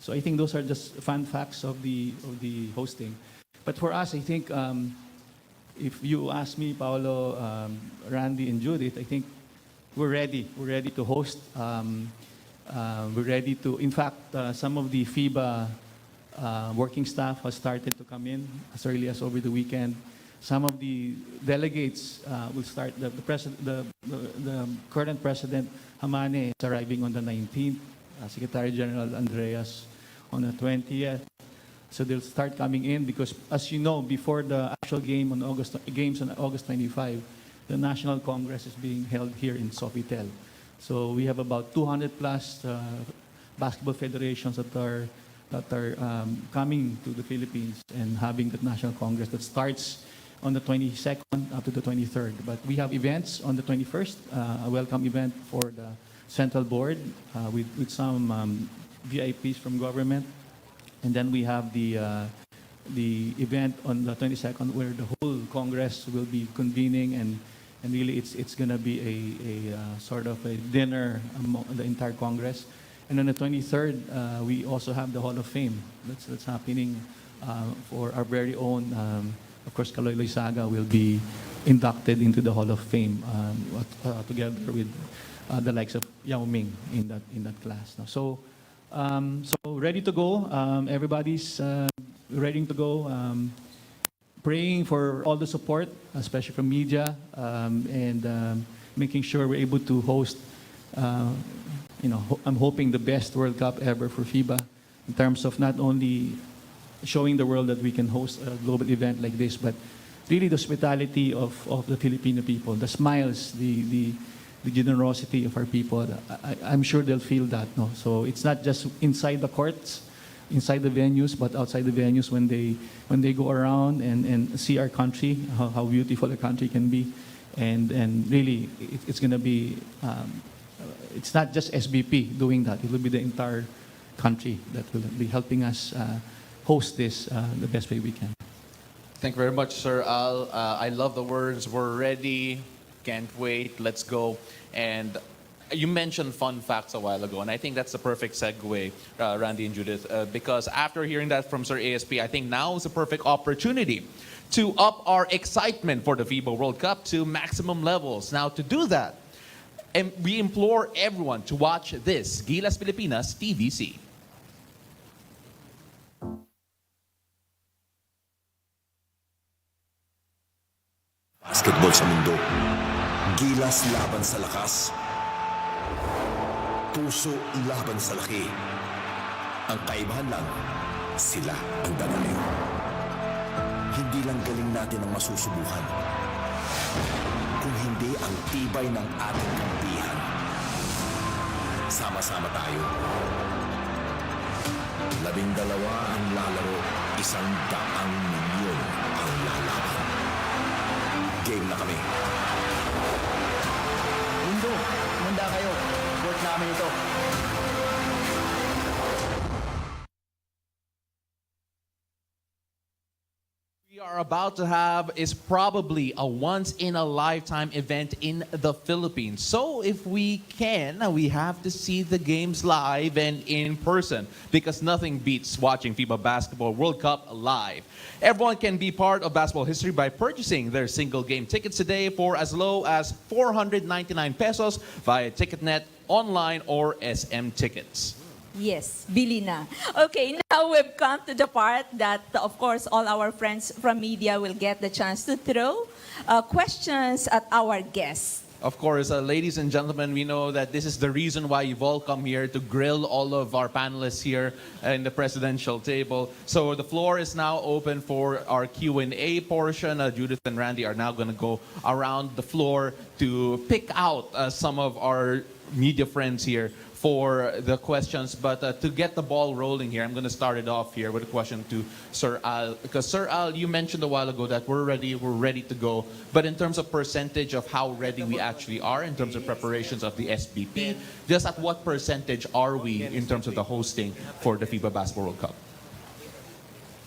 So I think those are just fun facts of the hosting. But for us, I think if you ask me, Paolo, Randy, and Judith, I think we're ready. We're ready to host. We're ready to. In fact, some of the FIBA working staff has started to come in as early as over the weekend. Some of the delegates will start. The current president Hamane is arriving on the 19th. Secretary General Andreas on the 20th. So they'll start coming in because, as you know, before the actual games on August 25, the National Congress is being held here in Sofitel. So we have about 200 plus basketball federations that are coming to the Philippines and having the National Congress that starts on the 22nd up to the 23rd. But we have events on the 21st, a welcome event for the Central Board with some VIPs from government. And then we have the event on the 22nd where the whole Congress will be convening, and really it's going to be a sort of a dinner among the entire Congress. And on the 23rd, we also have the Hall of Fame. That's happening for our very own. Of course, Kaloy Saga will be inducted into the Hall of Fame together with the likes of Yao Ming in that class. So ready to go. Everybody's ready to go. Praying for all the support, especially from media, and making sure we're able to host. I'm hoping the best World Cup ever for FIBA in terms of not only showing the world that we can host a global event like this, but really the hospitality of the Filipino people, the smiles, the generosity of our people. I'm sure they'll feel that. No? So it's not just inside the courts, inside the venues, but outside the venues when they go around and see our country, how beautiful a country can be. And really, it's going to be, it's not just SBP doing that. It will be the entire country that will be helping us host this the best way we can. Thank you very much, Sir Al. I love the words, we're ready, can't wait, let's go. And you mentioned fun facts a while ago, and I think that's the perfect segue, Randy and Judith, because after hearing that from Sir ASP, I think now is a perfect opportunity to up our excitement for the FIBA World Cup to maximum levels. Now, to do that, and we implore everyone to watch this Gilas Pilipinas TVC. Basketball sa mundo. Gilas laban sa lakas. Puso laban sa laki. Ang kaibahan lang, sila ang dalayo. Hindi lang galing natin ang masusubukan, kung hindi ang tibay ng ating kampihan. Sama-sama tayo. 12 ang lalaro, 100 milyon ang lalaban. Game na kami. Mundo, manda kayo. Court namin ito. We are about to have is probably a once-in-a-lifetime event in the Philippines. So if we can, we have to see the games live and in person because nothing beats watching FIBA Basketball World Cup live. Everyone can be part of basketball history by purchasing their single game tickets today for as low as 499 pesos via Ticketnet, online, or SM Tickets. Yes, bili na. Okay, now we've come to the part that, of course, all our friends from media will get the chance to throw questions at our guests. Of course, ladies and gentlemen, we know that this is the reason why you've all come here to grill all of our panelists here in the presidential table. So the floor is now open for our Q&A portion. Judith and Randy are now going to go around the floor to pick out some of our media friends here for the questions. But to get the ball rolling here, I'm going to start it off here with a question to Sir Al. Because Sir Al, you mentioned a while ago that we're ready to go. But in terms of percentage of how ready we actually are in terms of preparations of the SBP, just at what percentage are we in terms of the hosting for the FIBA Basketball World Cup?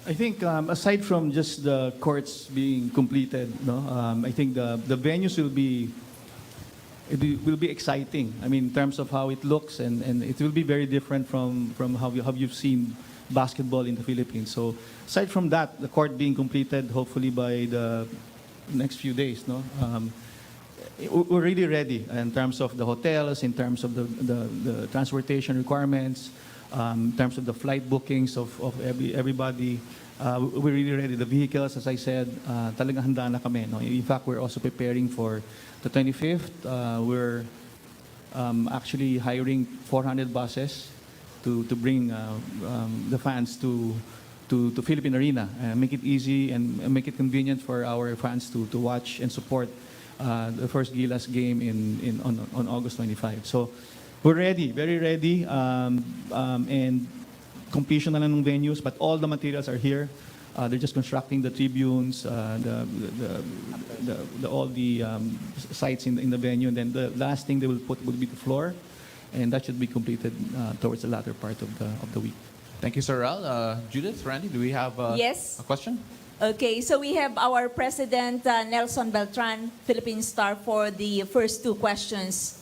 I think aside from just the courts being completed, I think the venues will be will be exciting. I mean, in terms of how it looks, and it will be very different from how you've seen basketball in the Philippines. So aside from that, the court being completed hopefully by the next few days, no? We're really ready in terms of the hotels, in terms of the transportation requirements, in terms of the flight bookings of everybody. We're really ready. The vehicles, as I said, talagang handa na kami. No? In fact, we're also preparing for the 25th. We're actually hiring 400 buses to bring the fans to Philippine Arena, make it easy and make it convenient for our fans to watch and support the first Gilas game on August 25. So we're ready, very ready, and completion na lang ng venues, but all the materials are here. They're just constructing the tribunes, all the sites in the venue, and then the last thing they will put will be the floor, and that should be completed towards the latter part of the week. Thank you, Sir Ral. Judith, Randy, do we have Yes. a question? Okay, so we have our President Nelson Beltran, Philippine Star, for the first two questions.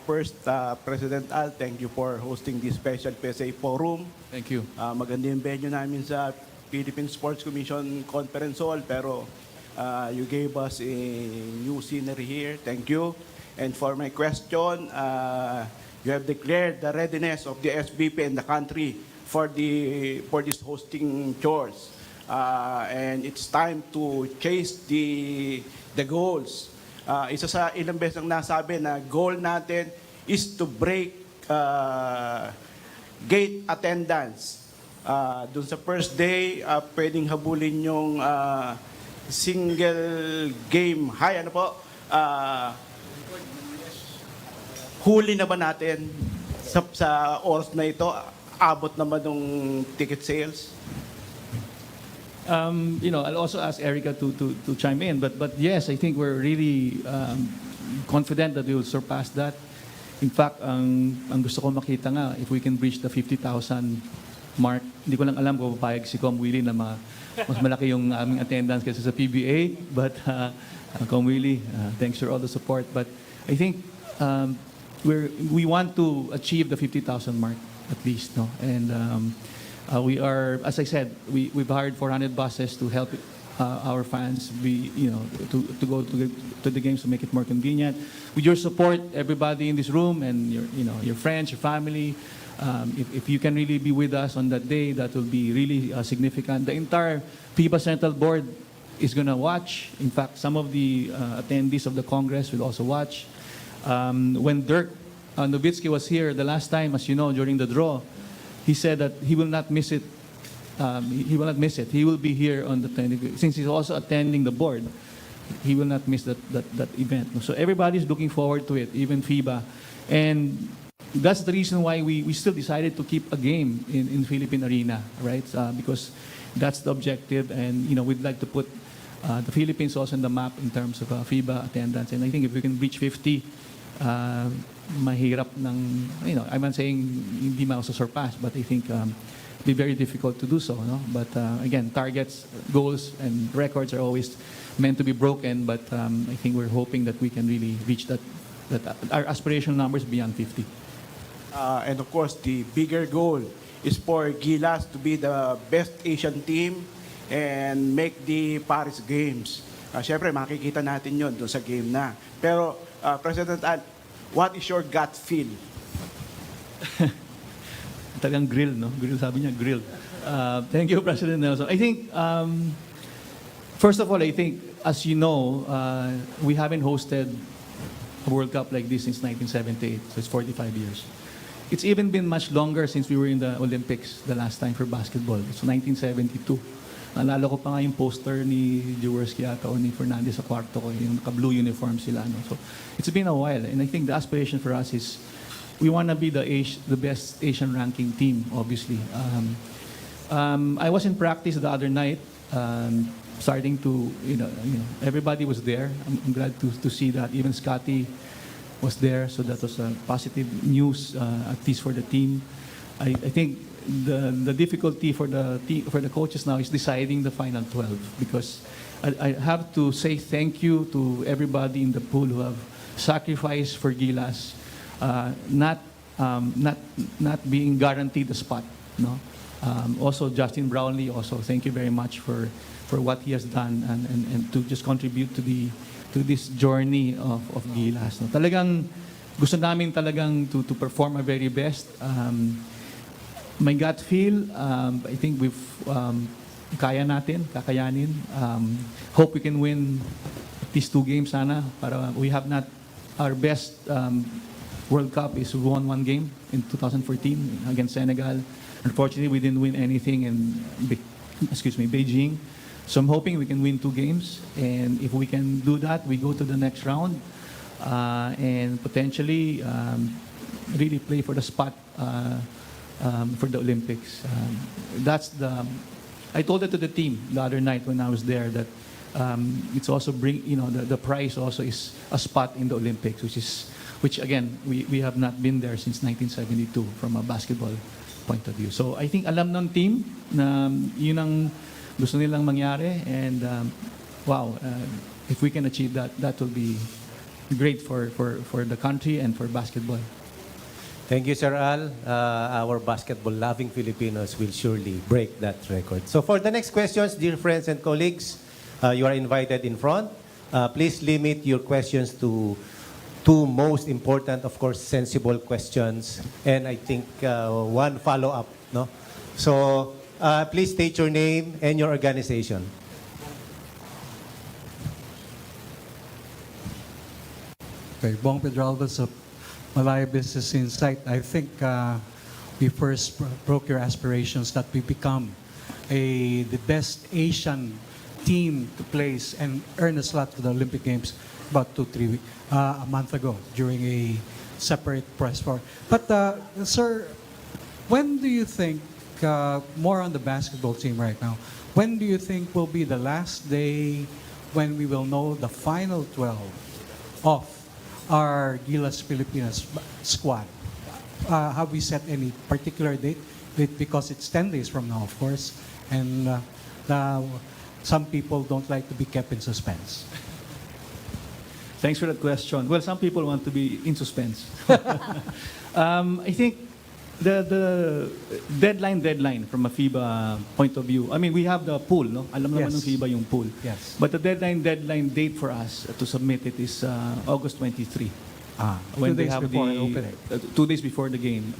First, President Al, thank you for hosting this special PSA forum. Thank you. Maganda yung venue namin sa Philippine Sports Commission Conference Hall, pero you gave us a new scenery here. Thank you. And for my question, you have declared the readiness of the SBP and the country for this hosting chores. And it's time to chase the goals. Isa sa ilang beses ang nasabi na goal natin is to break gate attendance. Doon sa first day, pwedeng habulin yung single game high. Ano po? Huli na ba natin sa oras na ito? Abot naman ng ticket sales? I'll also ask Erica to chime in, but yes, I think we're really confident that we will surpass that. In fact, ang gusto ko makita nga, if we can reach the 50,000 mark, hindi ko lang alam kung papayag si Com Willie na mas malaki yung aming attendance kaysa sa PBA, but Com Willie, thanks for all the support. But I think we want to achieve the 50,000 mark at least, no? And we are, as I said, we've hired 400 buses to help our fans to go to the games to make it more convenient. With your support, everybody in this room and your friends, your family, if you can really be with us on that day, that will be really significant. The entire FIBA Central Board is going to watch. In fact, some of the attendees of the Congress will also watch. When Dirk Nowitzki was here the last time, as you know, during the draw, he said that he will not miss it. He will not miss it. He will be here on the 25th. Since he's also attending the board, he will not miss that event. So everybody's looking forward to it, even FIBA. And that's the reason why we still decided to keep a game in Philippine Arena, right? Because that's the objective, and we'd like to put the Philippines also on the map in terms of FIBA attendance. And I think if we can reach 50, mahirap ng, I'm not saying hindi ma-surpass, but I think it'll be very difficult to do so, no? But again, targets, goals, and records are always meant to be broken, but I think we're hoping that we can really reach that our aspirational numbers beyond 50. And of course, the bigger goal is for Gilas to be the best Asian team and make the Paris Games. Siyempre, makikita natin yon doon sa game na. Pero, President Al, what is your gut feel? Talagang grill, no? Grill, sabi niya, grill. Thank you, President Nelson. I think, first of all, I think, as you know, we haven't hosted a World Cup like this since 1978, so it's 45 years. It's even been much longer since we were in the Olympics the last time for basketball. It's 1972. Naalala ko pa nga yung poster ni Jaworski ata o ni Fernandez sa kwarto ko, yung naka-blue uniform sila. No? So it's been a while, and I think the aspiration for us is we want to be the best Asian ranking team, obviously. I was in practice the other night, starting to, everybody was there. I'm glad to see that. Even Scotty was there, so that was a positive news, at least for the team. I think the difficulty for the coaches now is deciding the final 12, because I have to say thank you to everybody in the pool who have sacrificed for Gilas, not being guaranteed a spot. No. Also, Justin Brownlee. Also, thank you very much for what he has done and to just contribute to this journey of Gilas. No. Talagang gusto namin talagang to perform our very best. My gut feel, I think we've kaya natin, kakayanin. Hope we can win these 2 games sana. Para we have not our best World Cup is we won 1 game in 2014 against Senegal. Unfortunately, we didn't win anything in Beijing. So I'm hoping we can win 2 games, and if we can do that, we go to the next round and potentially really play for the spot for the Olympics. I told it to the team the other night when I was there that it's also the prize also is a spot in the Olympics, which again we have not been there since 1972 from a basketball point of view. So I think alam ng team na yun ang gusto nilang mangyari, and if we can achieve that, that will be great for the country and for basketball. Thank you, Sir Al. Our basketball-loving Filipinos will surely break that record. So for the next questions, dear friends and colleagues, you are invited in front. Please limit your questions to 2 most important, of course, sensible questions, and I think 1 follow-up. No? So please state your name and your organization. Okay, Bong Pedralbas of Malaya Business Insight. I think we first broke your aspirations that we become the best Asian team to place and earn a slot for the Olympic Games about 2-3 weeks, a month ago during a separate press for. But sir, when do you think, more on the basketball team right now, when do you think will be the last day when we will know the final 12 of our Gilas Pilipinas squad? Have we set any particular date? Because it's 10 days from now, of course, and some people don't like to be kept in suspense. Thanks for that question. Well, some people want to be in suspense. I think the deadline from a FIBA point of view, I mean, we have the pool, no? Alam naman ng Yes. FIBA yung pool. Yes. But the deadline date for us to submit it is August 23. 2 days before the opening. 2 days before the game.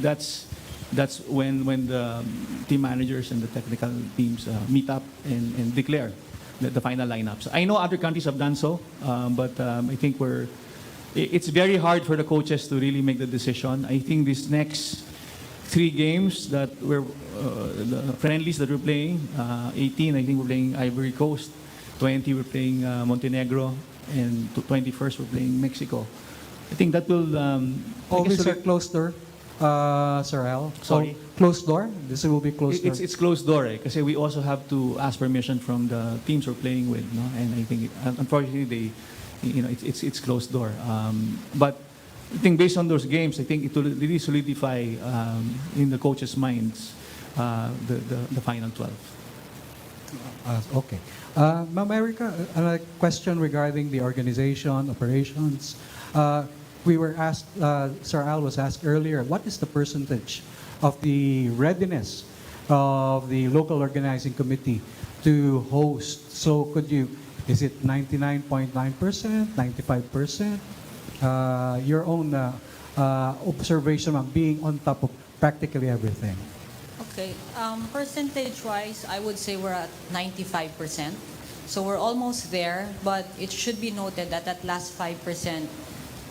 That's when the team managers and the technical teams meet up and declare the final lineups. I know other countries have done so, but I think it's very hard for the coaches to really make the decision. I think these next 3 games that the friendlies that we're playing, 18, I think we're playing Ivory Coast, 20 we're playing Montenegro, and 21st we're playing Mexico. I think that will. Always a closed door, Sir Al. Sorry? Closed door? This will be closed door. It's closed door, because we also have to ask permission from the teams we're playing with, no? And I think unfortunately it's closed door. But I think based on those games, I think it will really solidify in the coaches' minds the final 12. Okay. Ma'am Erica, a question regarding the organization, operations. We were asked, Sir Al was asked earlier, what is the percentage of the readiness of the local organizing committee to host? So is it 99.9%, 95%? Your own observation of being on top of practically everything. Okay, percentage-wise, I would say we're at 95%. So we're almost there, but it should be noted that that last 5%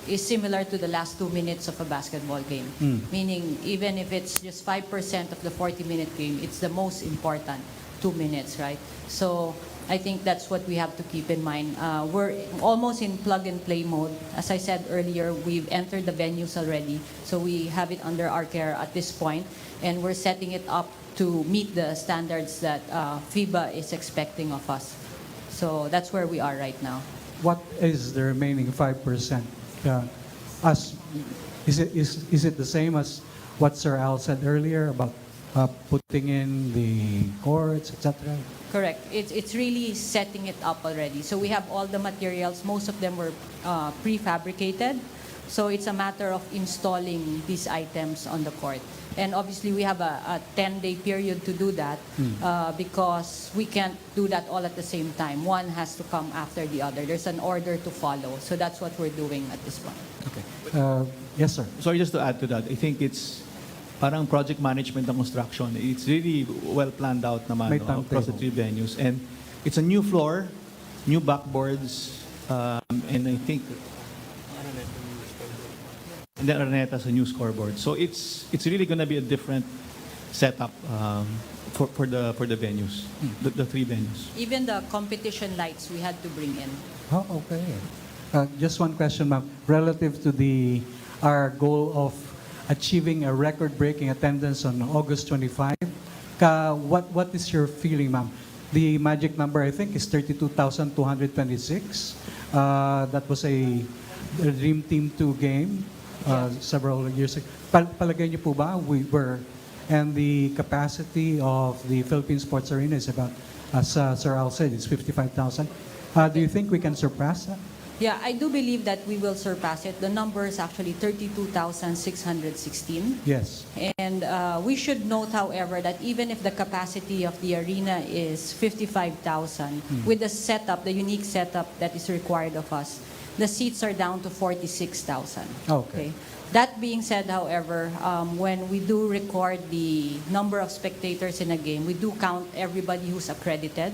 is similar to the last 2 minutes of a basketball game. Meaning, even if it's just 5% of the 40-minute game, it's the most important 2 minutes, right? So I think that's what we have to keep in mind. We're almost in plug-and-play mode. As I said earlier, we've entered the venues already, so we have it under our care at this point, and we're setting it up to meet the standards that FIBA is expecting of us. So that's where we are right now. What is the remaining 5%? Is it the same as what Sir Al said earlier about putting in the courts, etc.? Correct. It's really setting it up already. So we have all the materials. Most of them were prefabricated. So it's a matter of installing these items on the court. And obviously, we have a 10-day period to do that because we can't do that all at the same time. One has to come after the other. There's an order to follow. So that's what we're doing at this point. Okay. Yes, sir. Sorry, just to add to that, I think it's parang project management ng construction. It's really well planned out naman May across the timetable. 3 venues. And it's a new floor, new backboards, and I think and then Araneta's a new scoreboard. So it's really going to be a different setup for the venues, the 3 venues. Even the competition lights we had to bring in. Oh, okay. Just one question, ma'am. Relative to our goal of achieving a record-breaking attendance on August 25, what is your feeling, ma'am? The magic number, I think, is 32,226. That was a Dream Team 2 game several years ago. Palagay niyo po ba we were, and the capacity of the Philippine Sports Arena is about, as Sir Al said, it's 55,000. Do you think we can surpass that? Yeah, I do believe that we will surpass it. The number is actually 32,616. Yes. And we should note, however, that even if the capacity of the arena is 55,000, with the setup, the unique setup that is required of us, the seats are down to 46,000. Okay. That being said, however, when we do record the number of spectators in a game, we do count everybody who's accredited.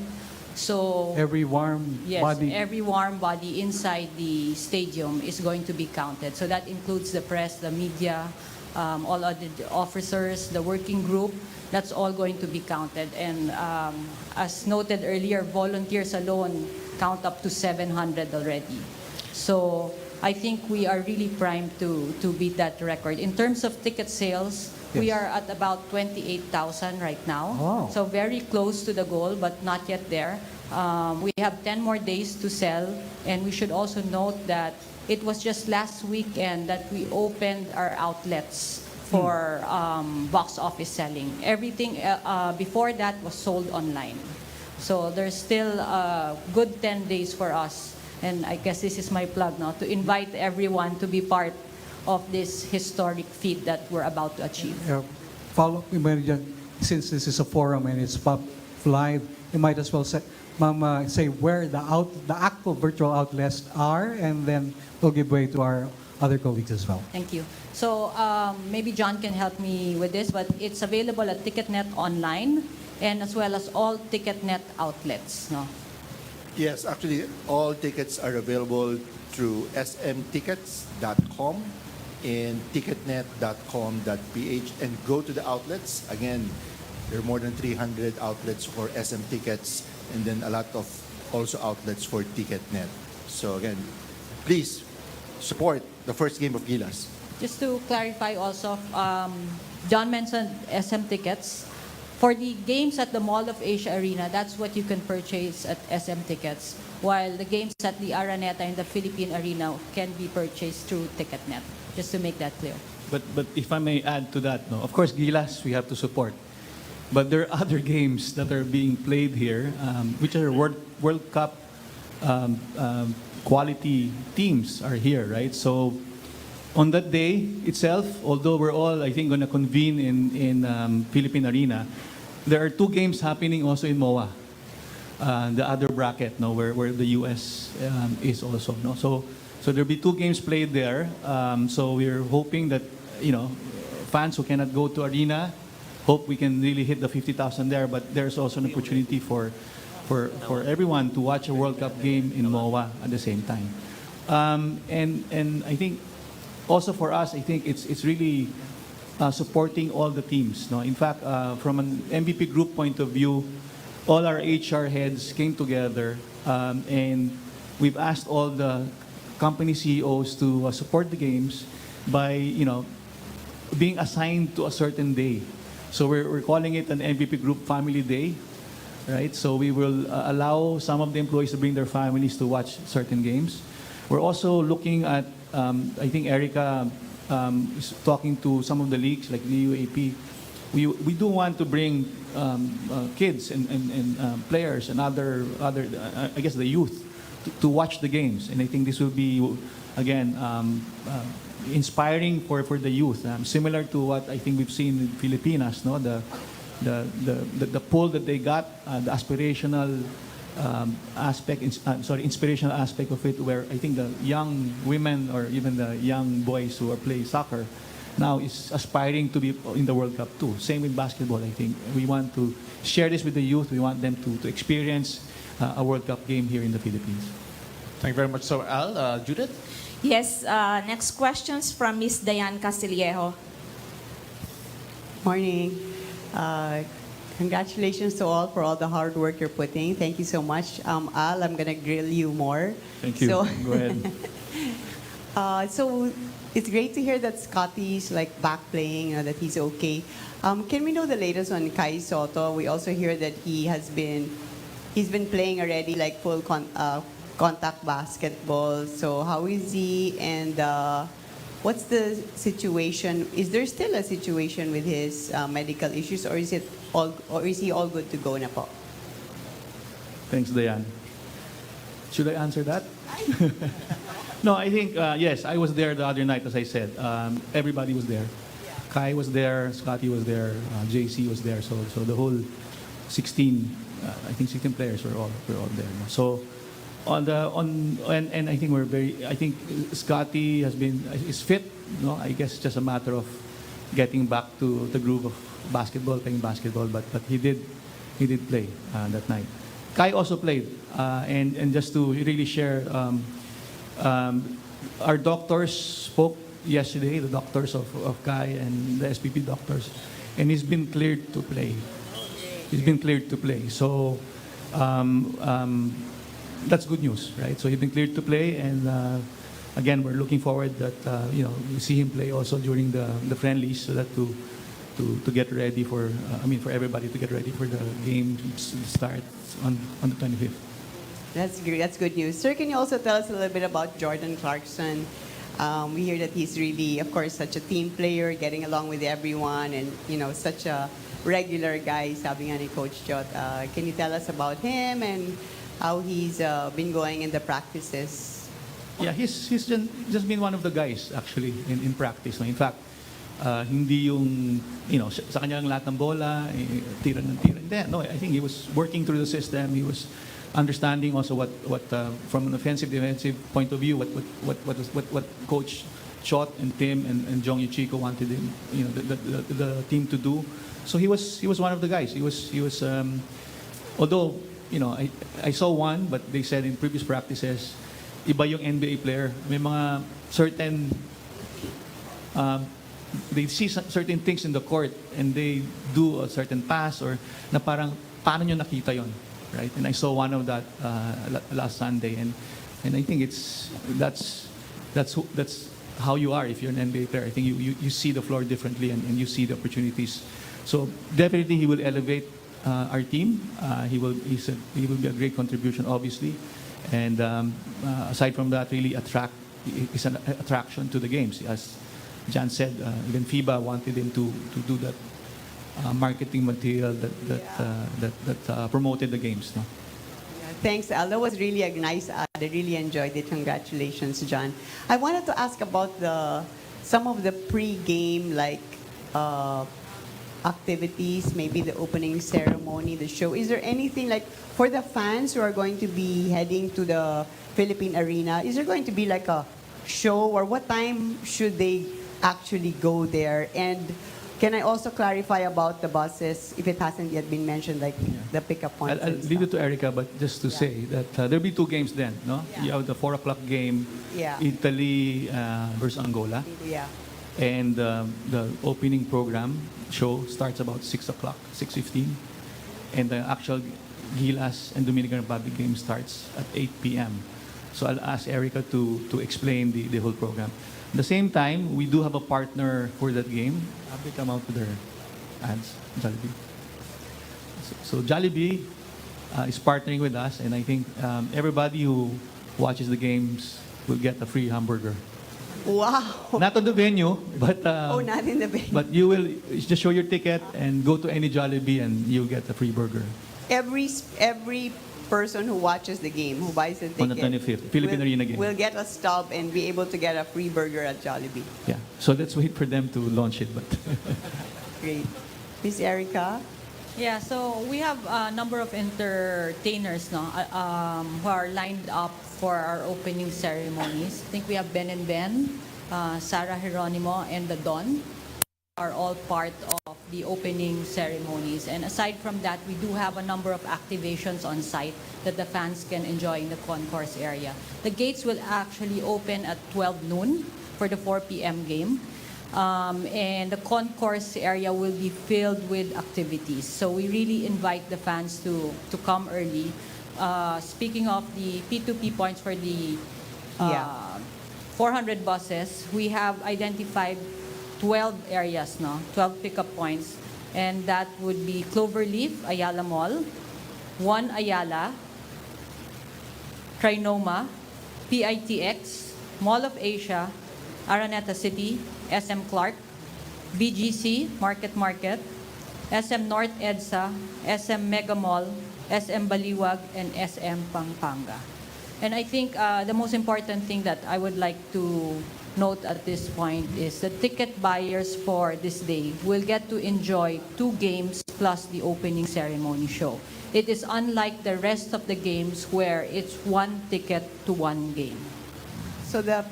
So Every warm yes, body. every warm body inside the stadium is going to be counted. So that includes the press, the media, all other officers, the working group. That's all going to be counted. And as noted earlier, volunteers alone count up to 700 already. So I think we are really primed to beat that record. In terms of ticket sales, we Yes. are at about 28,000 right now. Wow. So very close to the goal, but not yet there. We have 10 more days to sell, and we should also note that it was just last weekend that we opened our outlets for box office selling. Everything before that was sold online. So there's still a good 10 days for us. And I guess this is my plug now, to invite everyone to be part of this historic feat that we're about to achieve. Since this is a forum and it's live, you might as well say, Ma'am, say where the actual virtual outlets are, and then we'll give way to our other colleagues as well. Thank you. So maybe John can help me with this, but it's available at TicketNet online and as well as all TicketNet outlets. No? Yes, actually, all tickets are available through smtickets.com and ticketnet.com.ph, and go to the outlets. Again, there are more than 300 outlets for SM Tickets, and then a lot of also outlets for TicketNet. So again, please support the first game of Gilas. Just to clarify also, John mentioned SM Tickets. For the games at the Mall of Asia Arena, that's what you can purchase at SM Tickets, while the games at the Araneta and the Philippine Arena can be purchased through TicketNet, just to make that clear. But if I may add to that, no, of course, Gilas we have to support. But there are other games that are being played here, which are World Cup quality teams are here, right? So on that day itself, although we're all, I think, going to convene in Philippine Arena, there are 2 games happening also in MOA, the other bracket, no, where the U.S. is also, no. So there'll be 2 games played there. So we're hoping that, fans who cannot go to Arena, hope we can really hit the 50,000 there. But there's also an opportunity for everyone to watch a World Cup game in MOA at the same time. And I think also for us, I think it's really supporting all the teams. No, in fact, from an MVP group point of view, all our HR heads came together, and we've asked all the company CEOs to support the games by being assigned to a certain day. So we're calling it an MVP group family day, right? So we will allow some of the employees to bring their families to watch certain games. We're also looking at, I think Erica is talking to some of the leagues like the UAP, we do want to bring kids and players and other I guess the youth to watch the games, and I think this will be again inspiring for the youth, similar to what I think we've seen in Pilipinas, no, the pull that they got, the aspirational inspirational aspect of it, where I think the young women or even the young boys who are playing soccer now is aspiring to be in the World Cup too. Same with basketball, I think. We want to share this with the youth. We want them to experience a World Cup game here in the Philippines. Thank you very much. So, Al, Judith? Yes, next questions from Miss Diane Castillejo. Morning. Congratulations to all for all the hard work you're putting. Thank you so much. Al, I'm going to grill you more. Thank you. So, Go ahead. so it's great to hear that Scotty's like back playing, that he's okay. Can we know the latest on Kai Soto? We also hear that he's been playing already like full contact basketball. So how is he, and what's the situation? Is there still a situation with his medical issues, or is he all good to go na po? Thanks, Diane. Should I answer that? No, I think, yes, I was there the other night, as I said. Everybody was there. Kai was there, Scotty was there, JC was there. So the whole 16, I think 16 players were all there. So and I think I think Scotty is fit. No, I guess it's just a matter of getting back to the groove of basketball, playing basketball. But he did play that night. Kai also played, and just to really share, our doctors spoke yesterday, the doctors of Kai and the SBP doctors, and he's been cleared to play. He's been cleared to play. So that's good news, right? So he's been cleared to play, and again, we're looking forward that we see him play also during the friendlies, so that to get ready for for everybody to get ready for the game start on the 25th. That's great. That's good news. Sir, can you also tell us a little bit about Jordan Clarkson? We hear that he's really, of course, such a team player, getting along with everyone, and such a regular guy, sabi nga ni Coach Jot. Can you tell us about him and how he's been going in the practices? Yeah, he's just been one of the guys actually in practice. In fact, hindi yung sa kanya lang lahat ng bola, tira ng tira. Hindi, no, I think he was working through the system. He was understanding also what from an offensive defensive point of view what Coach Chot and Tim and Jong Yuchiko wanted him, the team to do. So he was one of the guys. He was although I saw one, but they said in previous practices, iba yung NBA player. May mga certain they see certain things in the court and they do a certain pass or na parang paano nyo nakita yon, right? And I saw one of that last Sunday, and I think that's how you are if you're an NBA player. I think you see the floor differently and you see the opportunities. So definitely he will elevate our team. He will be a great contribution, obviously, and aside from that, really is an attraction to the games. As Jan said, even FIBA wanted him to do that marketing material that promoted the games. No? Yeah, thanks, Al. That was really a nice ad. I really enjoyed it. Congratulations, John. I wanted to ask about some of the pre-game activities, maybe the opening ceremony, the show. Is there anything for the fans who are going to be heading to the Philippine Arena? Is there going to be a show, or what time should they actually go there? And can I also clarify about the buses, if it hasn't yet been mentioned, the pickup points? I'll leave it to Erica, but just to say that there'll be two games then, no? Yeah. You have the 4 o'clock game, Yeah. Italy versus Angola. Yeah. And the opening program show starts about 6 o'clock, 6:15. And the actual Gilas and Dominican Republic game starts at 8 p.m. So I'll ask Erica to explain the whole program. At the same time, we do have a partner for that game. Have they come out with their ads? Jollibee. So Jollibee is partnering with us, and I think everybody who watches the games will get a free hamburger. Wow. Not on the venue, but Oh, not in the venue. but you will just show your ticket and go to any Jollibee and you'll get a free burger Every person who watches the game, who buys the ticket, on the 25th, Philippine will, Arena game. will get a stub and be able to get a free burger at Jollibee. Yeah. So let's wait for them to launch it. But Great. Miss Erica? Yeah, so we have a number of entertainers no, who are lined up for our opening ceremonies. I think we have Ben and Ben, Sarah Geronimo, and the Don are all part of the opening ceremonies. And aside from that, we do have a number of activations on site that the fans can enjoy in the concourse area. The gates will actually open at 12 noon for the 4 p.m. game. And the concourse area will be filled with activities. So we really invite the fans to come early. Speaking of the P2P points for the 400 buses, we have identified 12 areas, no? 12 pickup points. And that would be Cloverleaf, Ayala Mall, 1 Ayala, Trinoma, PITX, Mall of Asia, Araneta City, SM Clark, BGC, Market, SM North EDSA, SM Mega Mall, SM Baliwag, and SM Pampanga. And I think the most important thing that I would like to note at this point is the ticket buyers for this day will get to enjoy 2 games plus the opening ceremony show. It is unlike the rest of the games where it's 1 ticket to 1 game. So that's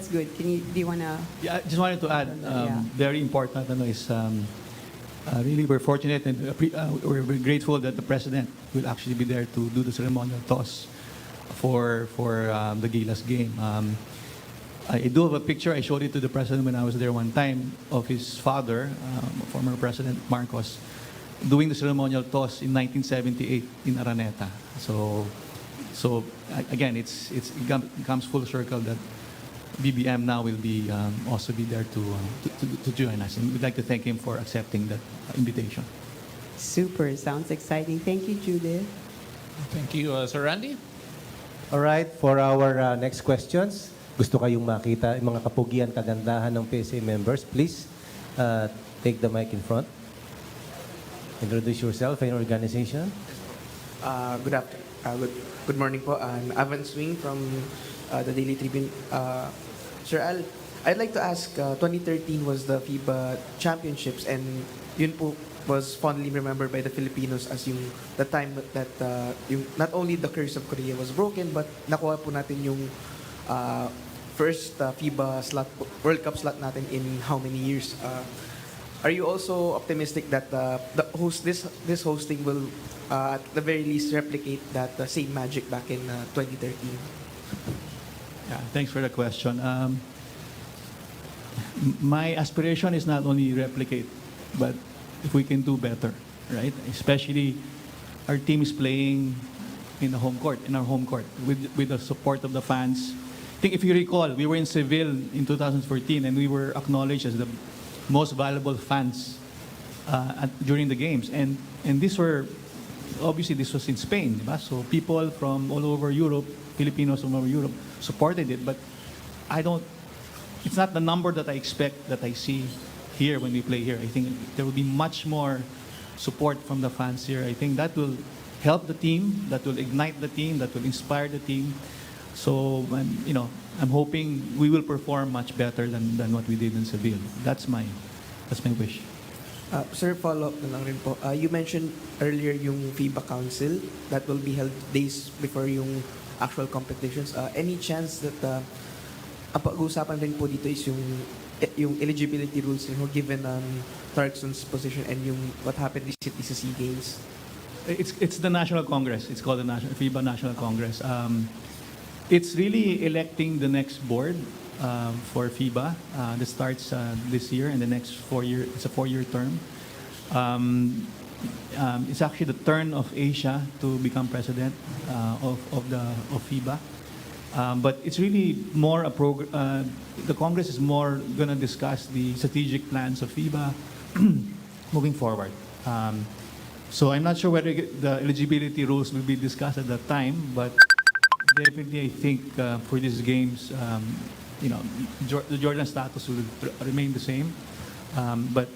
good. Do you want to? yeah, I just wanted to add, very important is really we're fortunate and we're grateful that the president will actually be there to do the ceremonial toss for the Gilas game. I do have a picture. I showed it to the president when I was there one time of his father, former President Marcos, doing the ceremonial toss in 1978 in Araneta. So again, it comes full circle that BBM now will be also be there to join us, and we'd like to thank him for accepting that invitation. Super. Sounds exciting. Thank you, Judith. Thank you, Sir Randy. All right, for our next questions, gusto kayong makita yung mga kapugian, kagandahan ng PSA members, please take the mic in front. Introduce yourself and your organization. Good morning po. I'm Avan Swing from the Daily Tribune. Sir Al, I'd like to ask, 2013 was the FIBA Championships and yun po was fondly remembered by the Filipinos as the time that not only the curse of Korea was broken, but nakuha po natin yung first FIBA World Cup slot natin in how many years? Are you also optimistic that this hosting will at the very least replicate that same magic back in 2013? Yeah, thanks for the question. My aspiration is not only replicate, but if we can do better, right? Especially our team is playing in our home court, with the support of the fans. I think if you recall, we were in Seville in 2014 and we were acknowledged as the most valuable fans during the games. And this was in Spain, diba? So people from all over Europe, Filipinos from all over Europe supported it, but it's not the number that I expect that I see here when we play here. I think there will be much more support from the fans here. I think that will help the team, that will ignite the team, that will inspire the team. So I'm hoping we will perform much better than what we did in Seville. That's my wish. Sir, follow-up na lang rin po. You mentioned earlier yung FIBA Council that will be held days before yung actual competitions. Any chance that ang pag-uusapan rin po dito is yung eligibility rules given Clarkson's position and yung what happened recently sa SEA Games? It's the National Congress. It's called the FIBA National Congress. It's really electing the next board for FIBA that starts this year and the next 4 year. It's a 4-year term. It's actually the turn of Asia to become president of FIBA. But it's really more the Congress is more going to discuss the strategic plans of FIBA moving forward. So I'm not sure whether the eligibility rules will be discussed at that time, but definitely I think for these games, the Jordan status will remain the same. But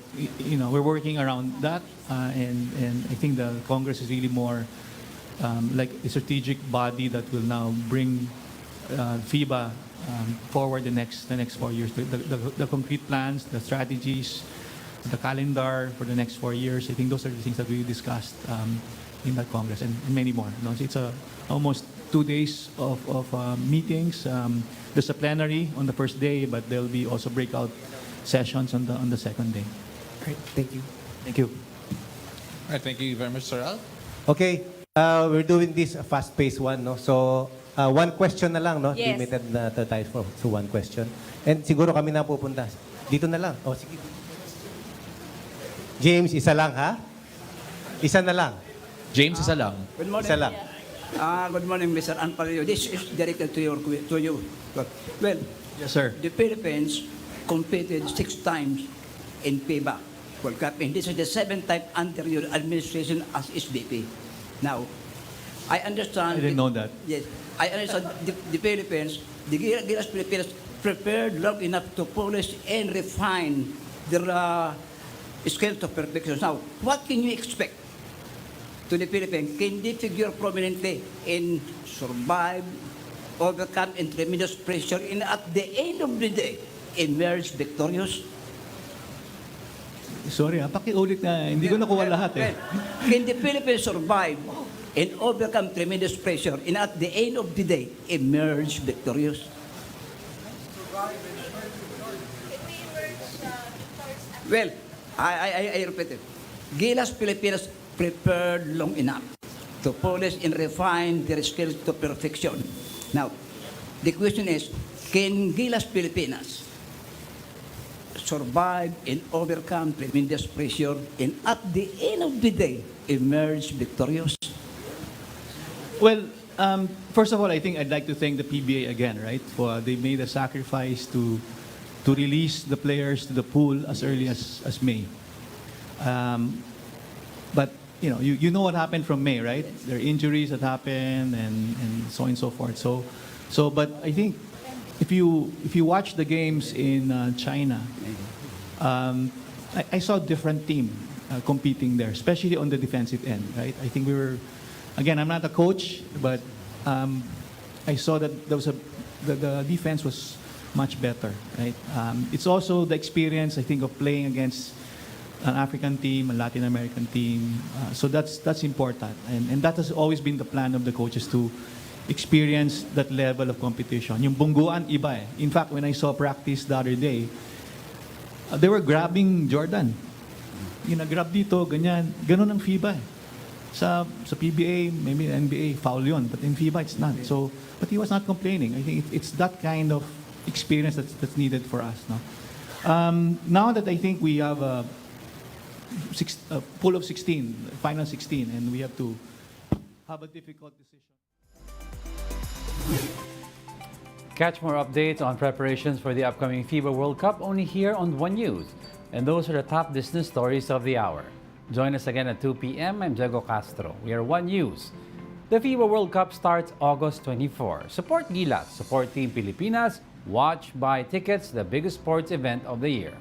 we're working around that, and I think the Congress is really more like a strategic body that will now bring FIBA forward the next 4 years. The concrete plans, the strategies, the calendar for the next 4 years. I think those are the things that we discussed in that Congress, and many more. So it's almost 2 days of meetings. There's a plenary on the first day, but there'll be also breakout sessions on the second day. Great, thank you. Thank you. All right, thank you very much, Sir Al. Okay, we're doing this fast-paced one, no? So, one question na lang, no? Yes. Limited na tayo to one question. And siguro kami na pupunta. Dito na lang. Oh, sige. James, isa lang, ha? Isa na lang. James, isa lang. Good morning. Isa lang. Good morning, Mr. Anpalio. This is directed to you. Well, Yes, sir. the Philippines competed 6 times in FIBA World Cup, and this is the 7th time under your administration as SBP. Now, I understand... I didn't know that. Yes. I understand the Philippines, the Gilas Philippines prepared long enough to polish and refine their skills to perfection. Now, what can you expect to the Philippines? Can they figure prominently in survive, overcome, and tremendous pressure, and at the end of the day, emerge victorious? Sorry, pakiulit na. Hindi ko nakuha lahat eh. Can the Philippines survive and overcome tremendous pressure, and at the end of the day, emerge victorious? Well, I repeat it. Gilas Pilipinas prepared long enough to polish and refine their skills to perfection. Now, the question is, can Gilas Pilipinas survive and overcome tremendous pressure, and at the end of the day, emerge victorious? Well, first of all, I think I'd like to thank the PBA again, right? For they made a sacrifice to release the players to the pool as early as May. But you know what happened from May, right? There are injuries that happened and so on and so forth. But I think if you watch the games in China, I saw a different team competing there, especially on the defensive end, right? I think we were, again, I'm not a coach, but I saw that the defense was much better, right? It's also the experience, I think, of playing against an African team, a Latin American team. So that's important. And that has always been the plan of the coaches, to experience that level of competition. Yung bungguan, iba eh. In fact, when I saw practice the other day, they were grabbing Jordan. Grab dito, ganyan. Ganon ang FIBA eh. Sa PBA, maybe NBA, foul yun. But in FIBA, it's not. So, but he was not complaining. I think it's that kind of experience that's needed for us. No? Now that I think we have a pool of 16, final 16, and we have to have a difficult decision. Catch more updates on preparations for the upcoming FIBA World Cup only here on One News. And those are the top business stories of the hour. Join us again at 2 p.m. I'm Diego Castro. We are One News. The FIBA World Cup starts August 24. Support Gilas, support Team Pilipinas, watch, buy tickets, the biggest sports event of the year.